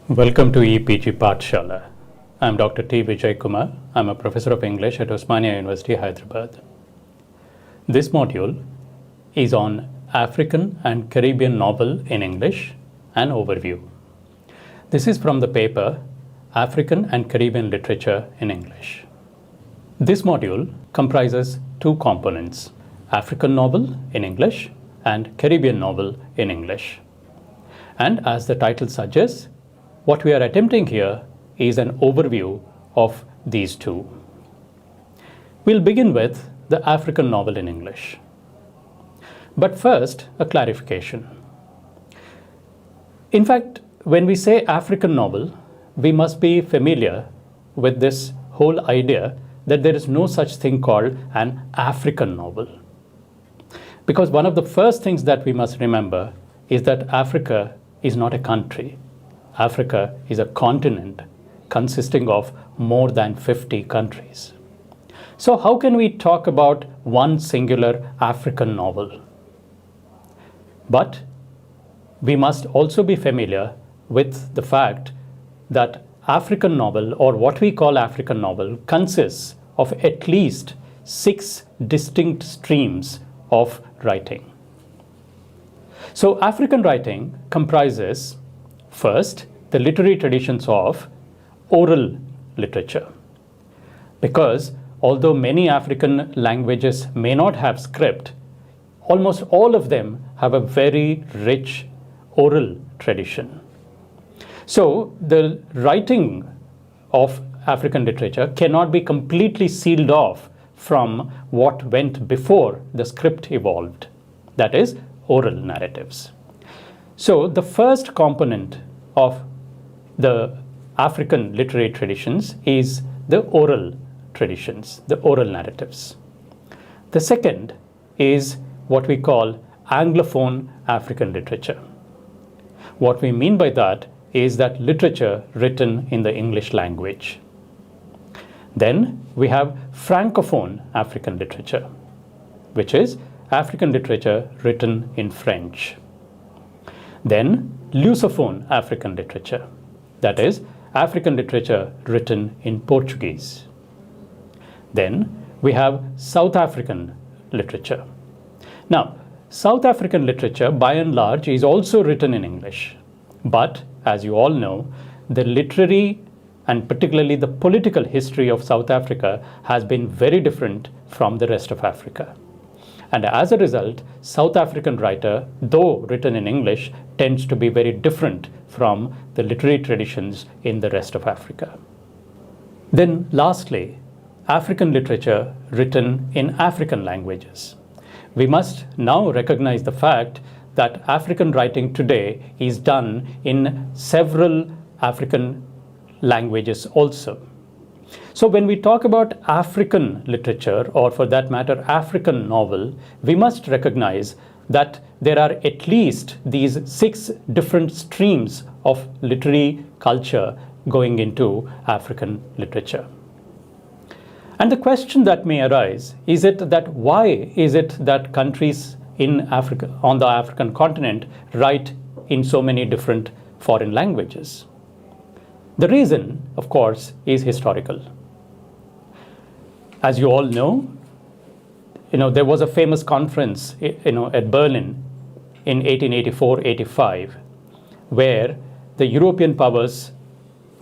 Welcome to EPG Pathshala. I'm Dr. T. Vijay Kumar. I'm a professor of English at Osmania University, Hyderabad. This module is on African and Caribbean novel in English, an overview. This is from the paper African and Caribbean Literature in English. This module comprises two components, African novel in English and Caribbean novel in English. And as the title suggests, what we are attempting here is an overview of these two. We'll begin with the African novel in English. But first, a clarification. In fact, when we say African novel, we must be familiar with this whole idea that there is no such thing called an African novel. Because one of the first things that we must remember is that Africa is not a country. Africa is a continent consisting of more than 50 countries. So how can we talk about one singular African novel? But we must also be familiar with the fact that African novel, or what we call African novel, consists of at least 6 distinct streams of writing. So African writing comprises, first, the literary traditions of oral literature. Because although many African languages may not have script, almost all of them have a very rich oral tradition. So the writing of African literature cannot be completely sealed off from what went before the script evolved, that is, oral narratives. So the first component of the African literary traditions is the oral traditions, the oral narratives. The second is what we call Anglophone African literature. What we mean by that is that literature written in the English language. Then we have Francophone African literature, which is African literature written in French. Then Lusophone African literature, that is African literature written in Portuguese. Then we have South African literature. Now, South African literature by and large is also written in English. But as you all know, the literary and particularly the political history of South Africa has been very different from the rest of Africa. And as a result, South African writer, though written in English, tends to be very different from the literary traditions in the rest of Africa. Then lastly, African literature written in African languages. We must now recognize the fact that African writing today is done in several African languages also. So when we talk about African literature, or for that matter, African novel, we must recognize that there are at least these 6 different streams of literary culture going into African literature. And the question that may arise is why is it that countries in Africa, on the African continent, write in so many different foreign languages? The reason, of course, is historical. As you all know, there was a famous conference, at Berlin in 1884-85, where the European powers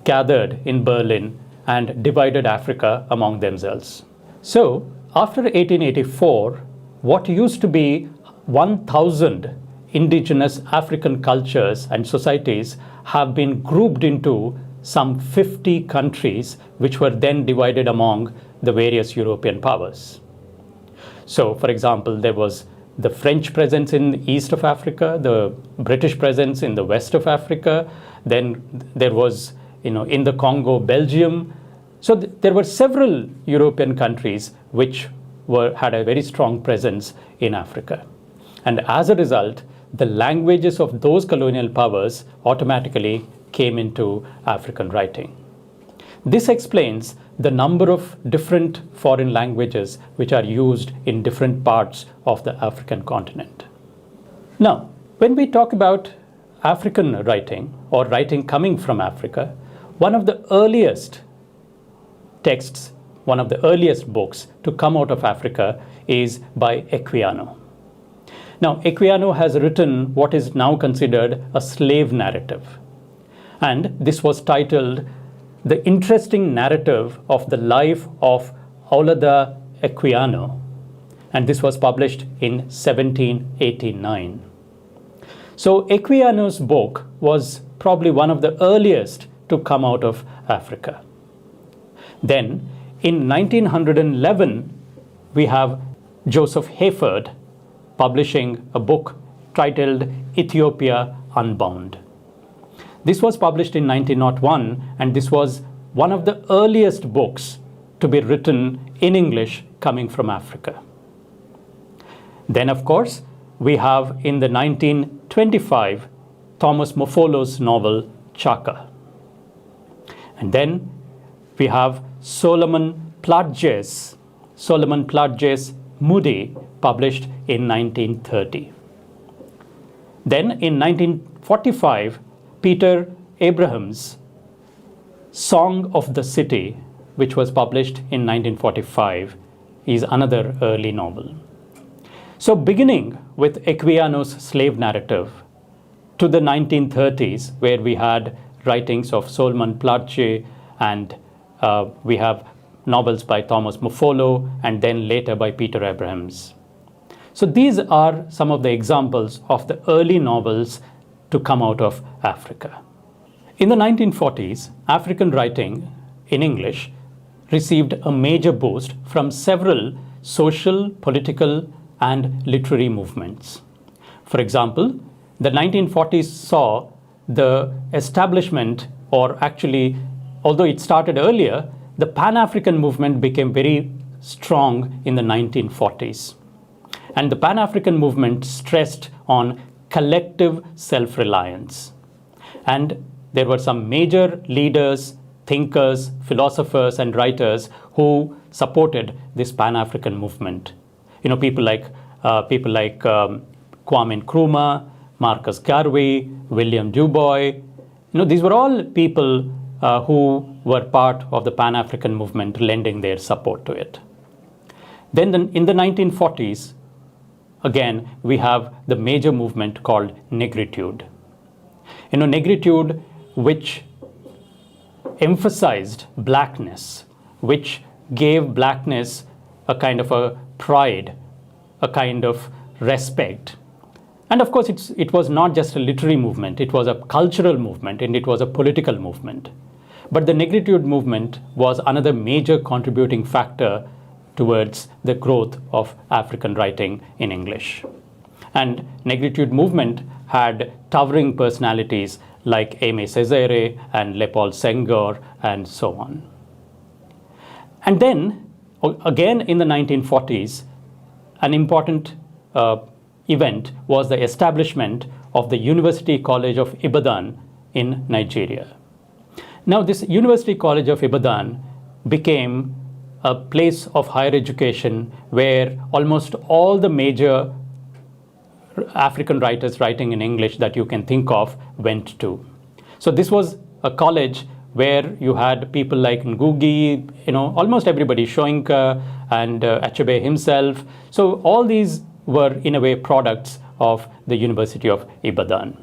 gathered in Berlin and divided Africa among themselves. So, after 1884, what used to be 1,000 indigenous African cultures and societies have been grouped into some 50 countries, which were then divided among the various European powers. So, for example, there was the French presence in the east of Africa, the British presence in the west of Africa, then there was, in the Congo, Belgium. So there were several European countries which had a very strong presence in Africa. And as a result, the languages of those colonial powers automatically came into African writing. This explains the number of different foreign languages which are used in different parts of the African continent. Now, when we talk about African writing or writing coming from Africa, one of the earliest texts, one of the earliest books to come out of Africa is by Equiano. Now, Equiano has written what is now considered a slave narrative. And this was titled The Interesting Narrative of the Life of Aulada Equiano. And this was published in 1789. So Equiano's book was probably one of the earliest to come out of Africa. Then in 1911, we have Joseph Hayford publishing a book titled Ethiopia Unbound. This was published in 1901, and this was one of the earliest books to be written in English coming from Africa. Then, of course, we have in the 1925 Thomas Mofolo's novel Chaka. And then we have Solomon Platje's Moody, published in 1930. Then in 1945, Peter Abraham's Song of the City, which was published in 1945, is another early novel. So beginning with Equiano's slave narrative to the 1930s, where we had writings of Solomon Platje, and we have novels by Thomas Mofolo, and then later by Peter Abrahams. So these are some of the examples of the early novels to come out of Africa. In the 1940s, African writing in English received a major boost from several social, political, and literary movements. For example, the 1940s saw the establishment, or actually, although it started earlier, the Pan-African movement became very strong in the 1940s. And the Pan-African movement stressed on collective self-reliance. And there were some major leaders, thinkers, philosophers, and writers who supported this Pan-African movement. You know, people like Kwame Nkrumah, Marcus Garvey, William Du Bois. You know, these were all people who were part of the Pan-African movement, lending their support to it. Then in the 1940s, again, we have the major movement called Negritude. You know, Negritude, which emphasized blackness, which gave blackness a kind of a pride, a kind of respect. And of course, it was not just a literary movement, it was a cultural movement, and it was a political movement. But the Negritude movement was another major contributing factor towards the growth of African writing in English. And Negritude movement had towering personalities like Aimé Césaire and Léopold Senghor and so on. And then, again in the 1940s, an important event was the establishment of the University College of Ibadan in Nigeria. Now, this University College of Ibadan became a place of higher education where almost all the major African writers writing in English that you can think of went to. So this was a college where you had people like Ngugi, you know, almost everybody, Shoinka and Achebe himself. So all these were in a way products of the University of Ibadan.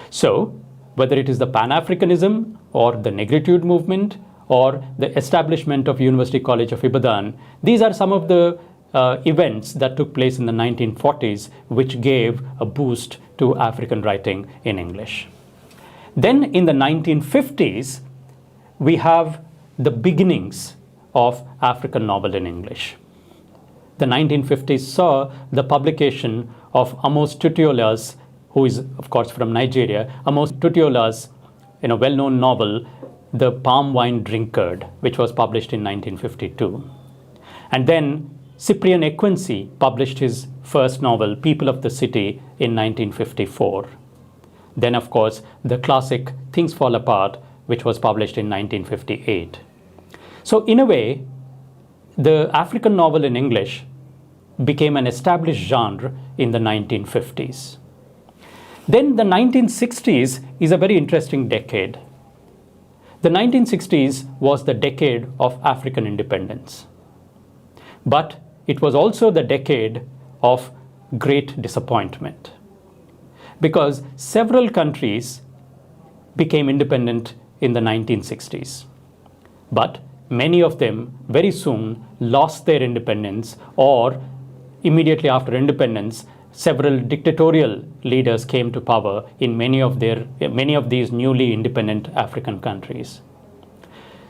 So whether it is the Pan-Africanism or the Negritude movement or the establishment of University College of Ibadan, these are some of the events that took place in the 1940s which gave a boost to African writing in English. Then in the 1950s, we have the beginnings of African novel in English. The 1950s saw the publication of Amos Tutuola's, who is of course from Nigeria, Amos Tutuola's well-known novel, The Palm Wine Drinkard, which was published in 1952. And then Cyprian Equincy published his first novel, People of the City, in 1954. Then, of course, the classic Things Fall Apart, which was published in 1958. So, in a way, the African novel in English became an established genre in the 1950s. Then the 1960s is a very interesting decade. The 1960s was the decade of African independence. But it was also the decade of great disappointment, because several countries became independent in the 1960s. But many of them very soon lost their independence, or immediately after independence, several dictatorial leaders came to power in many of these newly independent African countries.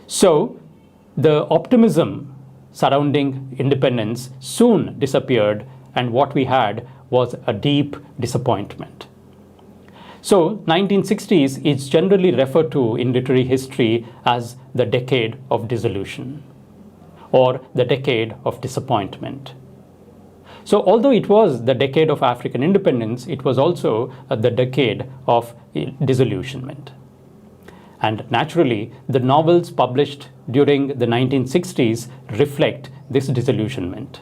So the optimism surrounding independence soon disappeared, and what we had was a deep disappointment. So 1960s is generally referred to in literary history as the decade of disillusion or the decade of disappointment. So although it was the decade of African independence, it was also the decade of disillusionment. And naturally, the novels published during the 1960s reflect this disillusionment.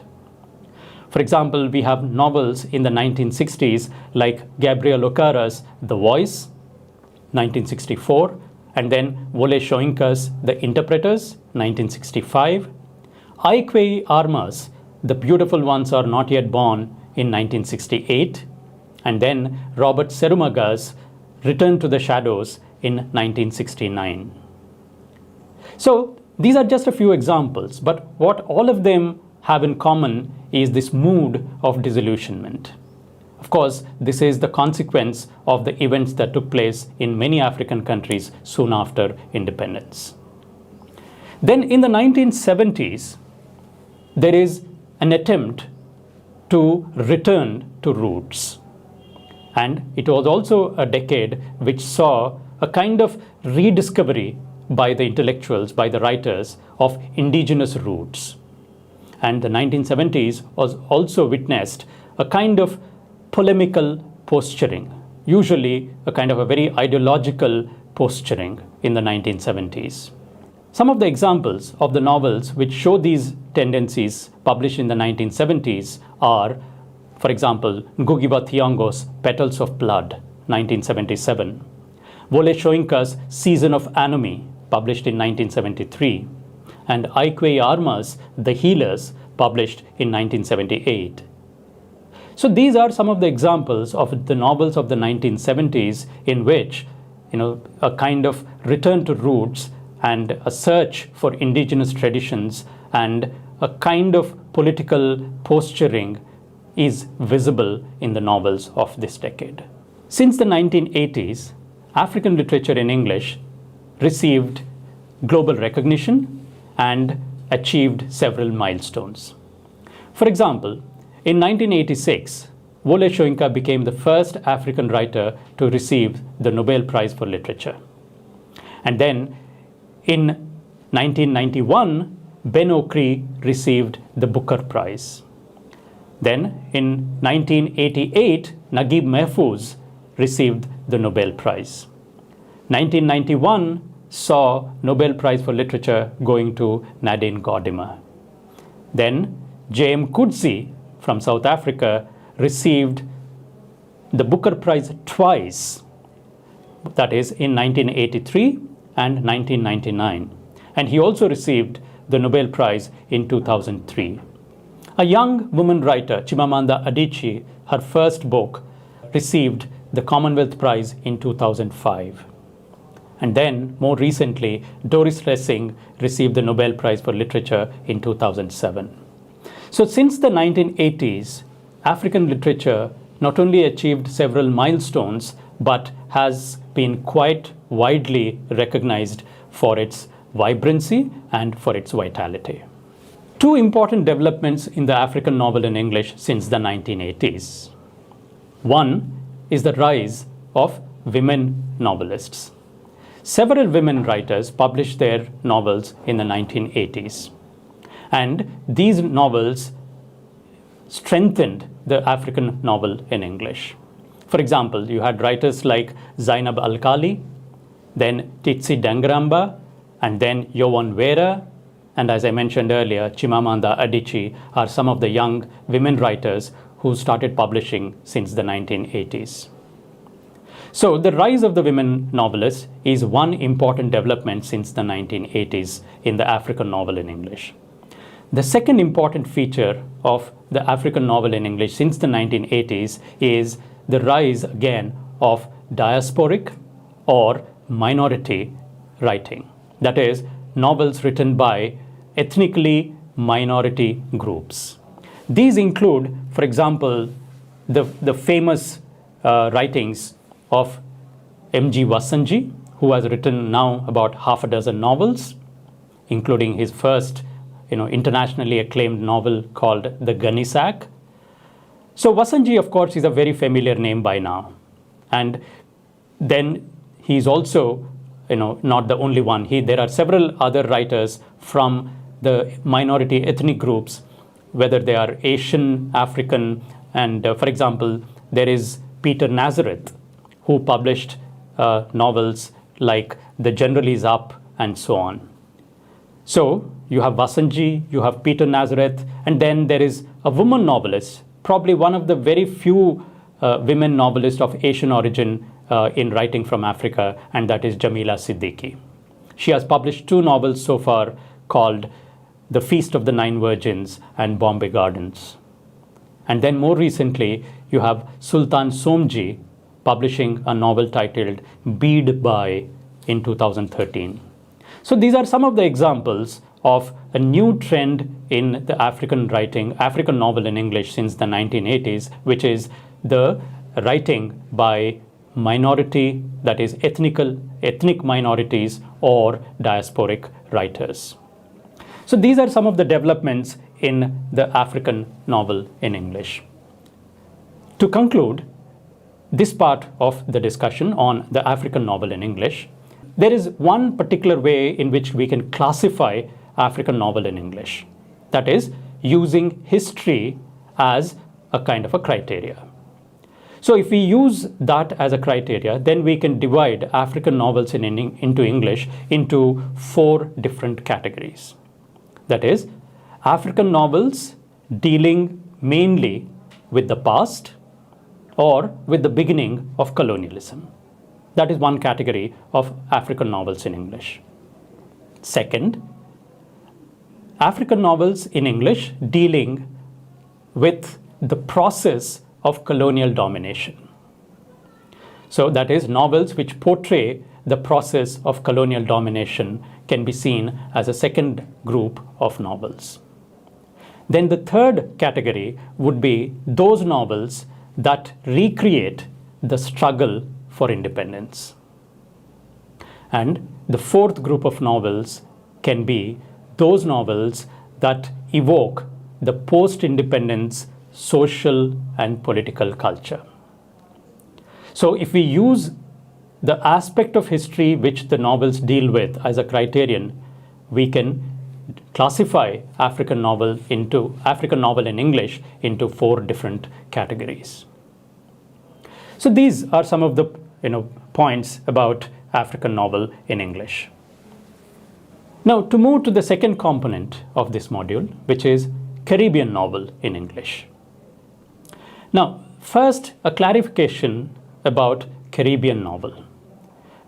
For example, we have novels in the 1960s like Gabriel Okara's The Voice, 1964, and then Wole Soyinka's The Interpreters, 1965, Aikwe Arma's The Beautiful Ones Are Not Yet Born in 1968, and then Robert Serumaga's Return to the Shadows in 1969. So these are just a few examples, but what all of them have in common is this mood of disillusionment. Of course, this is the consequence of the events that took place in many African countries soon after independence. Then in the 1970s, there is an attempt to return to roots. And it was also a decade which saw a kind of rediscovery by the intellectuals, by the writers, of indigenous roots. And the 1970s was also witnessed a kind of polemical posturing, usually a kind of a very ideological posturing in the 1970s. Some of the examples of the novels which show these tendencies published in the 1970s are, for example, Ngugi wa Thiong'o's Petals of Blood, 1977, Wole Soyinka's Season of Anomie, published in 1973, and Aikwe Arma's The Healers, published in 1978. So these are some of the examples of the novels of the 1970s in which, a kind of return to roots and a search for indigenous traditions and a kind of political posturing is visible in the novels of this decade. Since the 1980s, African literature in English received global recognition and achieved several milestones. For example, in 1986, Wole Soyinka became the first African writer to receive the Nobel Prize for Literature. And then in 1991, Ben Okri received the Booker Prize. Then in 1988, Naguib Mahfouz received the Nobel Prize. 1991 saw Nobel Prize for Literature going to Nadine Gordimer. Then J.M. Coetzee from South Africa received the Booker Prize twice, that is in 1983 and 1999. And he also received the Nobel Prize in 2003. A young woman writer, Chimamanda Adichie, her first book, received the Commonwealth Prize in 2005. And then, more recently, Doris Lessing received the Nobel Prize for Literature in 2007. So since the 1980s, African literature not only achieved several milestones, but has been quite widely recognized for its vibrancy and for its vitality. Two important developments in the African novel in English since the 1980s. One is the rise of women novelists. Several women writers published their novels in the 1980s. And these novels strengthened the African novel in English. For example, you had writers like Zainab Alkali, then Titsi Dangaramba, and then Yovan Vera, and as I mentioned earlier, Chimamanda Adichie are some of the young women writers who started publishing since the 1980s. So the rise of the women novelists is one important development since the 1980s in the African novel in English. The second important feature of the African novel in English since the 1980s is the rise again of diasporic or minority writing. That is, novels written by ethnically minority groups. These include, for example, the famous writings of M.G. Vasanji, who has written now about half a dozen novels, including his first internationally acclaimed novel called The Gunny Sack. So Vasanji, of course, is a very familiar name by now. And then he's also not the only one. There are several other writers from the minority ethnic groups, whether they are Asian, African, and for example, there is Peter Nazareth, who published novels like The General Is Up and so on. So you have Vasanji, you have Peter Nazareth, and then there is a woman novelist, probably one of the very few women novelists of Asian origin in writing from Africa, and that is Jamila Siddiqui. She has published 2 novels so far called The Feast of the Nine Virgins and Bombay Gardens. And then more recently, you have Sultan Somji publishing a novel titled Bead By in 2013. So these are some of the examples of a new trend in the African novel in English since the 1980s, which is the writing by minority, that is ethnic minorities or diasporic writers. So these are some of the developments in the African novel in English. To conclude this part of the discussion on the African novel in English, there is one particular way in which we can classify African novel in English. That is, using history as a kind of a criteria. So if we use that as a criteria, then we can divide African novels into English into 4 different categories. That is, African novels dealing mainly with the past or with the beginning of colonialism. That is one category of African novels in English. Second, African novels in English dealing with the process of colonial domination. So that is, novels which portray the process of colonial domination can be seen as a second group of novels. Then the third category would be those novels that recreate the struggle for independence. And the fourth group of novels can be those novels that evoke the post-independence social and political culture. So if we use the aspect of history which the novels deal with as a criterion, we can classify African novel in English into 4 different categories. So these are some of the points about African novel in English. Now to move to the second component of this module, which is Caribbean novel in English. Now first, a clarification about Caribbean novel,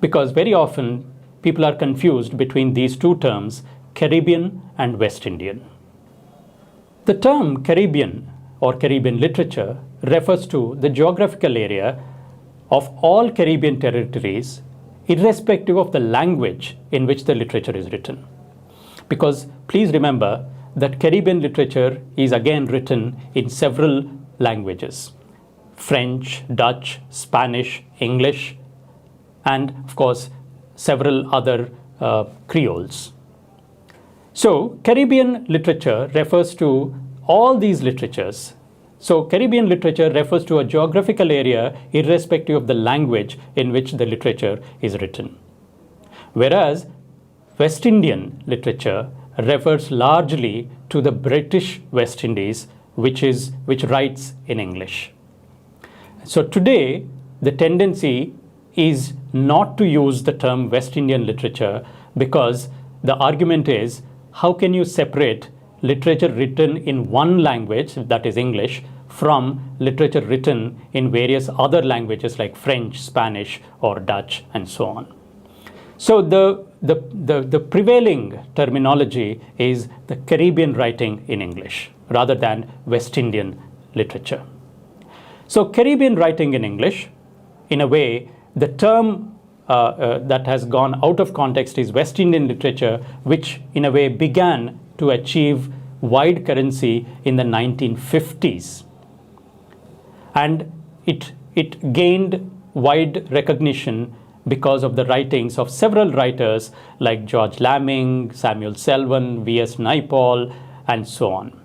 because very often people are confused between these 2 terms, Caribbean and West Indian. The term Caribbean or Caribbean literature refers to the geographical area of all Caribbean territories, irrespective of the language in which the literature is written. Because please remember that Caribbean literature is again written in several languages: French, Dutch, Spanish, English, and of course several other creoles. So Caribbean literature refers to all these literatures. So Caribbean literature refers to a geographical area irrespective of the language in which the literature is written. Whereas West Indian literature refers largely to the British West Indies, which writes in English. So today the tendency is not to use the term West Indian literature, because the argument is, how can you separate literature written in one language, that is English, from literature written in various other languages like French, Spanish, or Dutch, and so on. So the prevailing terminology is the Caribbean writing in English rather than West Indian literature. So Caribbean writing in English, in a way, the term that has gone out of context is West Indian literature, which in a way began to achieve wide currency in the 1950s. And it gained wide recognition because of the writings of several writers like George Lamming, Samuel Selwyn, V.S. Naipaul, and so on.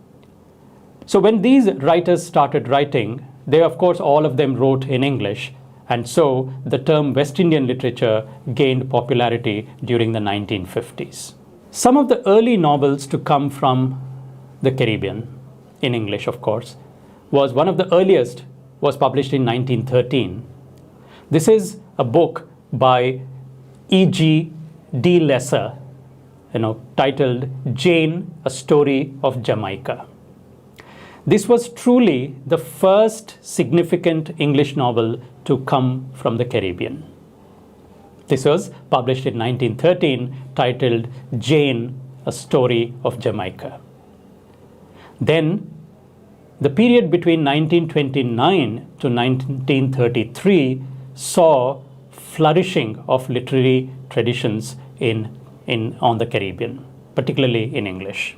So when these writers started writing, they of course all of them wrote in English, and so the term West Indian literature gained popularity during the 1950s. Some of the early novels to come from the Caribbean, in English of course, was one of the earliest was published in 1913. This is a book by E.G. de Lesser, titled Jane, A Story of Jamaica. This was truly the first significant English novel to come from the Caribbean. This was published in 1913, titled Jane, A Story of Jamaica. Then, the period between 1929 to 1933 saw flourishing of literary traditions on the Caribbean, particularly in English.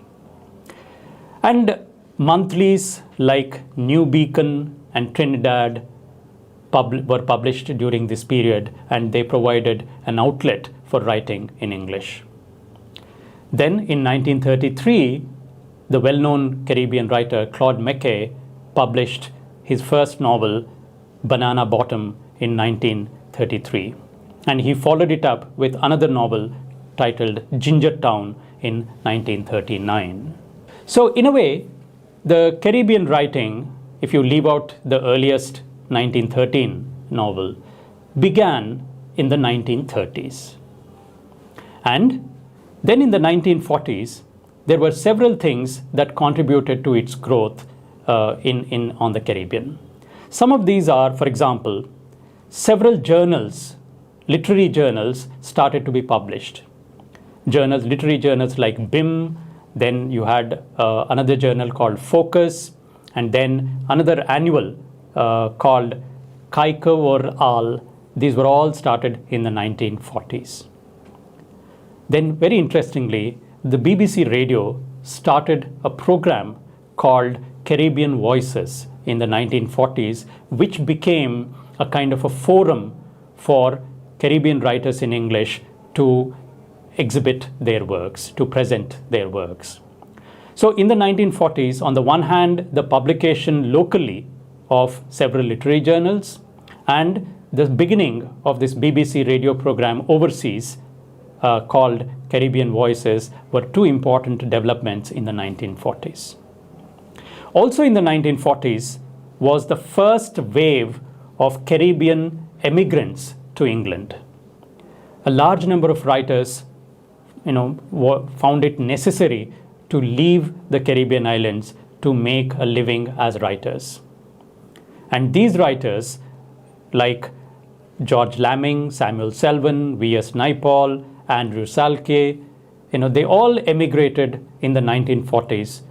And monthlies like New Beacon and Trinidad were published during this period, and they provided an outlet for writing in English. Then in 1933, the well-known Caribbean writer Claude McKay published his first novel, Banana Bottom, in 1933. And he followed it up with another novel titled Ginger Town in 1939. So in a way, the Caribbean writing, if you leave out the earliest 1913 novel, began in the 1930s. And then in the 1940s, there were several things that contributed to its growth on the Caribbean. Some of these are, for example, several journals, literary journals, started to be published. Literary journals like BIM, then you had another journal called Focus, and then another annual called Kaika or Al. These were all started in the 1940s. Then, very interestingly, the BBC Radio started a program called Caribbean Voices in the 1940s, which became a kind of a forum for Caribbean writers in English to exhibit their works, to present their works. So in the 1940s, on the one hand, the publication locally of several literary journals and the beginning of this BBC radio program overseas called Caribbean Voices were two important developments in the 1940s. Also in the 1940s was the first wave of Caribbean emigrants to England. A large number of writers found it necessary to leave the Caribbean islands to make a living as writers. And these writers, like George Lamming, Samuel Selwyn, V.S. Naipaul, Andrew Salke, they all emigrated in the 1940s.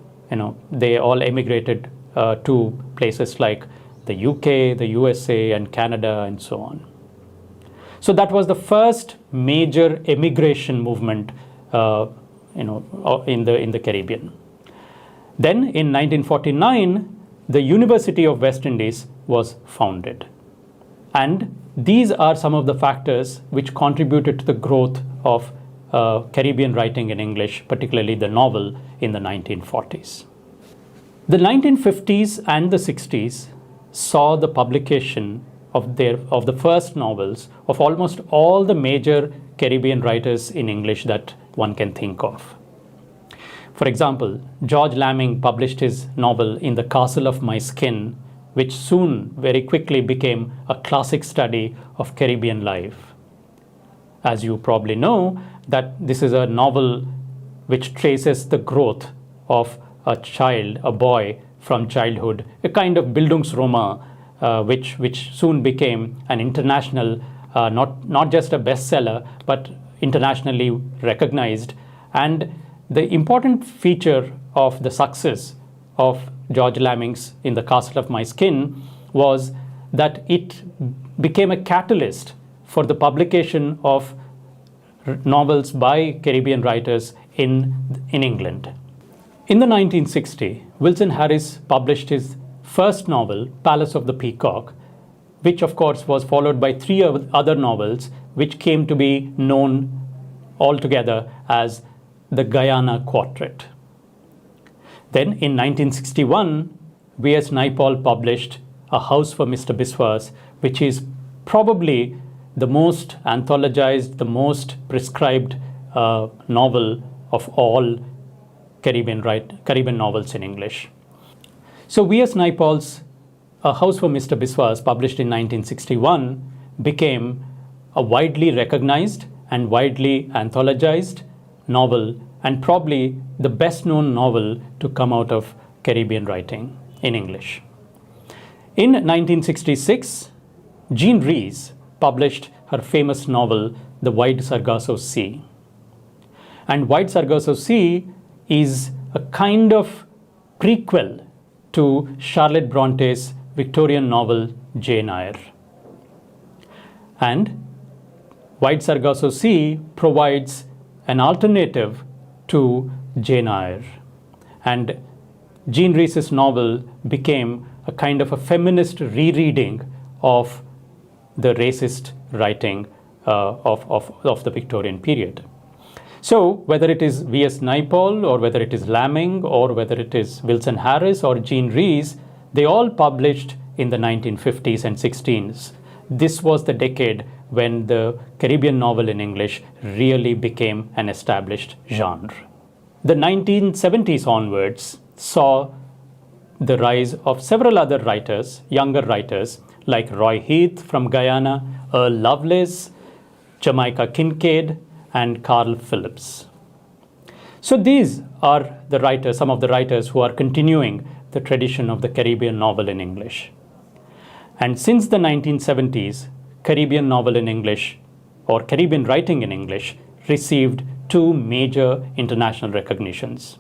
They all emigrated to places like the UK, the USA, and Canada, and so on. So that was the first major immigration movement in the Caribbean. Then in 1949, the University of West Indies was founded. And these are some of the factors which contributed to the growth of Caribbean writing in English, particularly the novel in the 1940s. The 1950s and the 60s saw the publication of the first novels of almost all the major Caribbean writers in English that one can think of. For example, George Lamming published his novel In the Castle of My Skin, which soon, very quickly became a classic study of Caribbean life. As you probably know, that this is a novel which traces the growth of a child, a boy, from childhood, a kind of Bildungsroman, which soon became an international, not just a bestseller, but internationally recognized. And the important feature of the success of George Lamming's In the Castle of My Skin was that it became a catalyst for the publication of novels by Caribbean writers in England. In the 1960s, Wilson Harris published his first novel, Palace of the Peacock, which of course was followed by 3 other novels which came to be known altogether as the Guyana Quartet. Then in 1961, V.S. Naipaul published A House for Mr. Biswas, which is probably the most anthologized, the most prescribed novel of all Caribbean novels in English. So V.S. Naipaul's A House for Mr. Biswas, published in 1961, became a widely recognized and widely anthologized novel, and probably the best known novel to come out of Caribbean writing in English. In 1966, Jean Rhys published her famous novel, The Wide Sargasso Sea. And Wide Sargasso Sea is a kind of prequel to Charlotte Bronte's Victorian novel, Jane Eyre. And Wide Sargasso Sea provides an alternative to Jane Eyre. And Jean Rhys's novel became a kind of a feminist rereading of the racist writing of the Victorian period. So whether it is V.S. Naipaul, or whether it is Lamming, or whether it is Wilson Harris or Jean Rhys, they all published in the 1950s and 60s. This was the decade when the Caribbean novel in English really became an established genre. The 1970s onwards saw the rise of several other writers, younger writers, like Roy Heath from Guyana, Earl Lovelace, Jamaica Kincaid, and Carl Phillips. So these are the writers, some of the writers who are continuing the tradition of the Caribbean novel in English. And since the 1970s, Caribbean novel in English, or Caribbean writing in English, received 2 major international recognitions.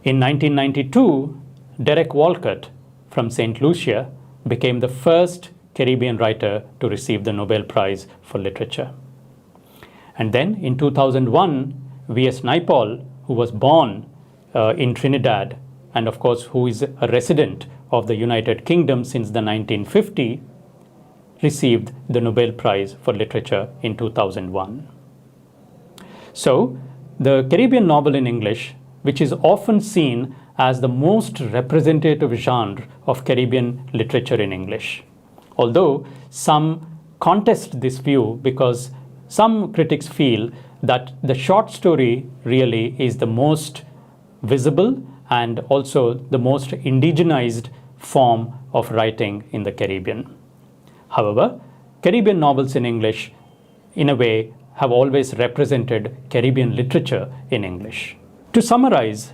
In 1992, Derek Walcott from St. Lucia became the first Caribbean writer to receive the Nobel Prize for Literature. And then in 2001, V.S. Naipaul, who was born in Trinidad, and of course who is a resident of the United Kingdom since the 1950s, received the Nobel Prize for Literature in 2001. So the Caribbean novel in English, which is often seen as the most representative genre of Caribbean literature in English, although some contest this view because some critics feel that the short story really is the most visible and also the most indigenized form of writing in the Caribbean. However, Caribbean novels in English, in a way, have always represented Caribbean literature in English. To summarize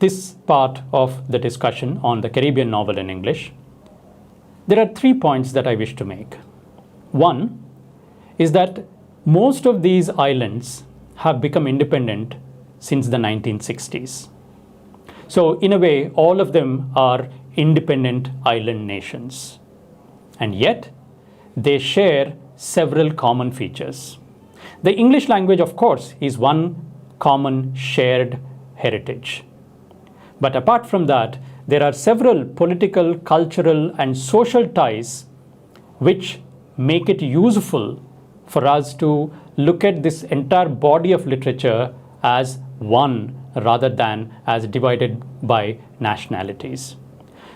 this part of the discussion on the Caribbean novel in English, there are 3 points that I wish to make. One is that most of these islands have become independent since the 1960s. So in a way, all of them are independent island nations. And yet, they share several common features. The English language, of course, is one common shared heritage. But apart from that, there are several political, cultural, and social ties which make it useful for us to look at this entire body of literature as one rather than as divided by nationalities.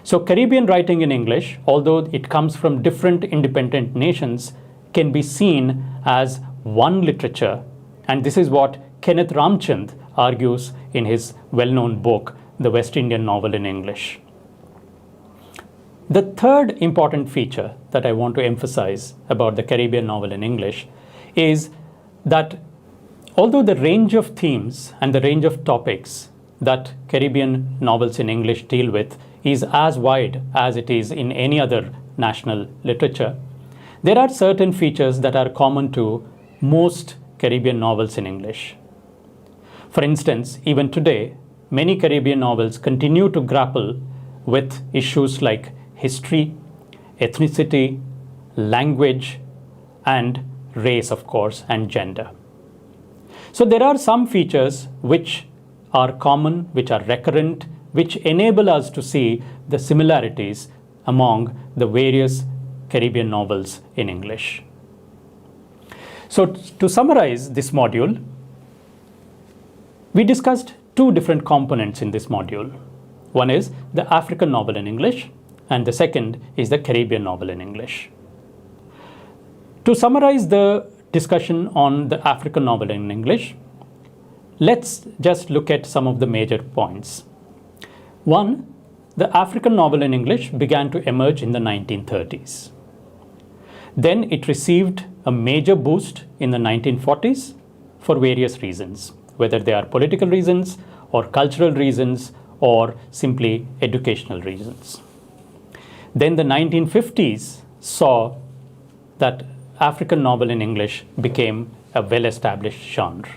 So Caribbean writing in English, although it comes from different independent nations, can be seen as one literature. And this is what Kenneth Ramchand argues in his well-known book, The West Indian Novel in English. The third important feature that I want to emphasize about the Caribbean novel in English is that although the range of themes and the range of topics that Caribbean novels in English deal with is as wide as it is in any other national literature, there are certain features that are common to most Caribbean novels in English. For instance, even today, many Caribbean novels continue to grapple with issues like history, ethnicity, language, and race, of course, and gender. So there are some features which are common, which are recurrent, which enable us to see the similarities among the various Caribbean novels in English. So to summarize this module, we discussed two different components in this module. One is the African novel in English, and the second is the Caribbean novel in English. To summarize the discussion on the African novel in English, let's just look at some of the major points. One, the African novel in English began to emerge in the 1930s. Then it received a major boost in the 1940s for various reasons, whether they are political reasons or cultural reasons or simply educational reasons. Then the 1950s saw that African novel in English became a well-established genre.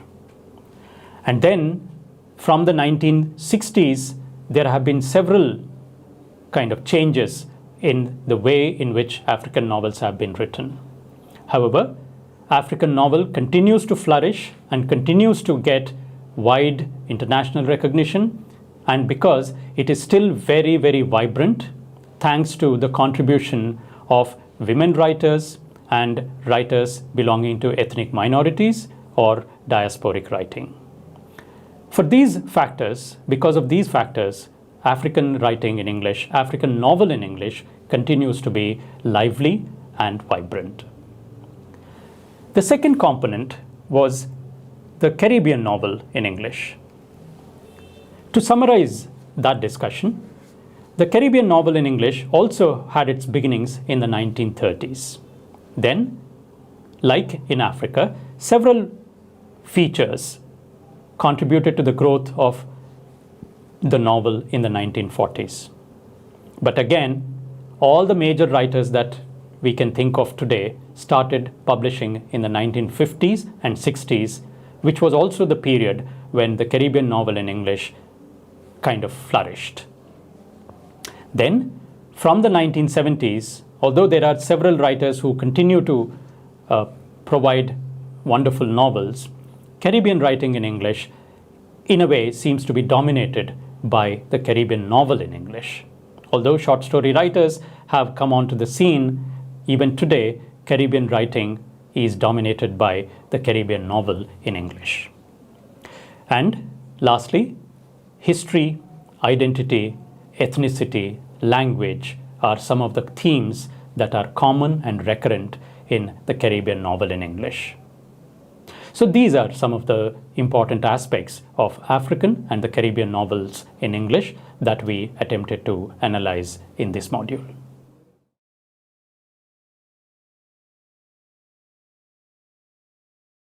And then from the 1960s, there have been several kind of changes in the way in which African novels have been written. However, African novel continues to flourish and continues to get wide international recognition, and because it is still very, very vibrant, thanks to the contribution of women writers and writers belonging to ethnic minorities or diasporic writing. For these factors, because of these factors, African writing in English, African novel in English continues to be lively and vibrant. The second component was the Caribbean novel in English. To summarize that discussion, the Caribbean novel in English also had its beginnings in the 1930s. Then, like in Africa, several features contributed to the growth of the novel in the 1940s. But again, all the major writers that we can think of today started publishing in the 1950s and 60s, which was also the period when the Caribbean novel in English kind of flourished. Then, from the 1970s, although there are several writers who continue to provide wonderful novels, Caribbean writing in English, in a way, seems to be dominated by the Caribbean novel in English. Although short story writers have come onto the scene, even today, Caribbean writing is dominated by the Caribbean novel in English. And lastly, history, identity, ethnicity, language are some of the themes that are common and recurrent in the Caribbean novel in English. So these are some of the important aspects of African and the Caribbean novels in English that we attempted to analyze in this module.